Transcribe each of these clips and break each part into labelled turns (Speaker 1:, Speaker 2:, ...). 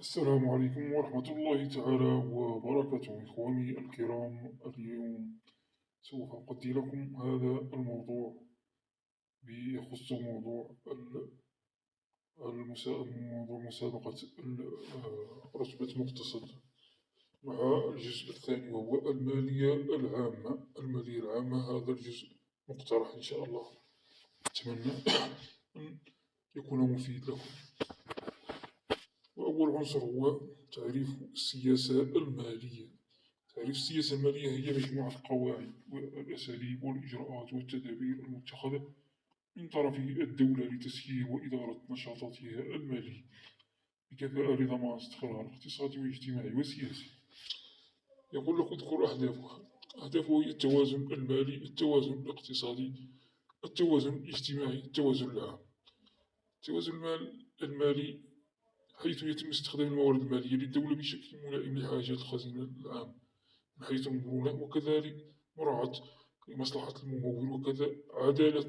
Speaker 1: السلام عليكم ورحمة الله تعالى وبركاته إخواني الكرام. اليوم سوف أقدم لكم هذا الموضوع يخص موضوع موضوع مسابقة رتبة مقتصد مع الجزء الثاني وهو المالية العامة. المالية العامة هذا الجزء مقترح إن شاء الله، أتمنى أن يكون مفيد لكم. وأول عنصر هو تعريف السياسة المالية. تعريف السياسة المالية هي مجموعة القواعد والأساليب والإجراءات والتدابير المتخذة من طرف الدولة لتسيير وإدارة نشاطاتها المالية بكفاءة لضمان استقرار اقتصادي واجتماعي وسياسي. يقول لك اذكر أهدافها. أهدافه هي التوازن المالي، التوازن الاقتصادي، التوازن الاجتماعي، التوازن العام. التوازن المالي حيث يتم استخدام الموارد المالية للدولة بشكل ملائم لحاجات الخزينة العام من حيث المرونة، وكذلك مراعاة مصلحة الممول، وكذا عدالة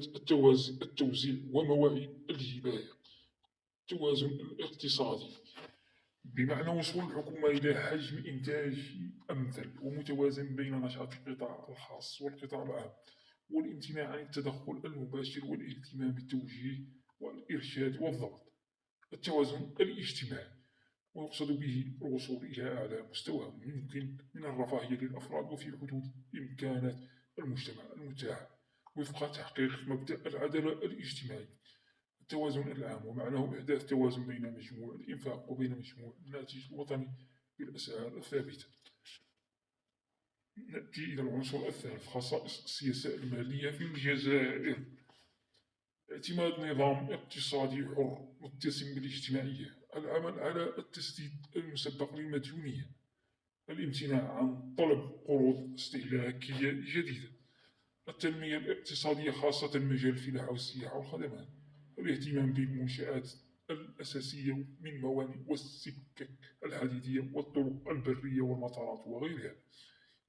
Speaker 1: التوزيع ومواعيد الهباية. التوازن الاقتصادي بمعنى وصول الحكومة إلى حجم إنتاج أمثل ومتوازن بين نشاط القطاع الخاص والقطاع العام، والامتناع عن التدخل المباشر والاهتمام بالتوجيه والإرشاد والضبط. التوازن الاجتماعي ويقصد به الوصول إلى أعلى مستوى ممكن من الرفاهية للأفراد وفي حدود إمكانات المجتمع المتاحة وفق تحقيق مبدأ العدالة الاجتماعية. التوازن العام ومعناه إحداث توازن بين مجموع الإنفاق وبين مجموع الناتج الوطني بالأسعار الثابتة. نأتي إلى العنصر الثالث، خصائص السياسة المالية في الجزائر. اعتماد نظام اقتصادي حر متسم بالاجتماعية، العمل على التسديد المسبق للمديونية، الامتناع عن طلب قروض استهلاكية جديدة، التنمية الاقتصادية خاصة مجال الفلاحة والسياحة والخدمات، الاهتمام بالمنشآت الأساسية من موانئ والسكك الحديدية والطرق البرية والمطارات وغيرها،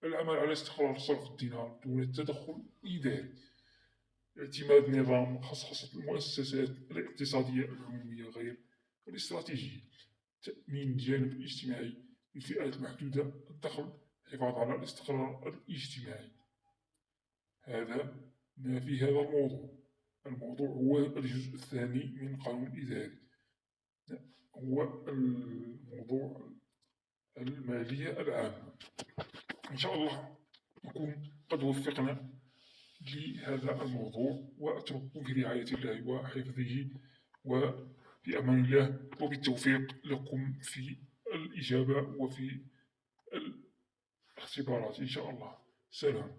Speaker 1: العمل على استقرار صرف الدينار دون التدخل الإداري، اعتماد نظام خصخصة المؤسسات الاقتصادية العمومية غير الاستراتيجية، تأمين الجانب الاجتماعي للفئات محدودة الدخل، الحفاظ على الاستقرار الاجتماعي. هذا ما في هذا الموضوع هو الجزء الثاني من القانون الإداري، هو الموضوع المالية العامة. إن شاء الله نكون قد وفقنا لهذا الموضوع، وأترككم في رعاية الله وحفظه وفي أمان الله، وبالتوفيق لكم في الإجابة وفي الاختبارات إن شاء الله. سلام.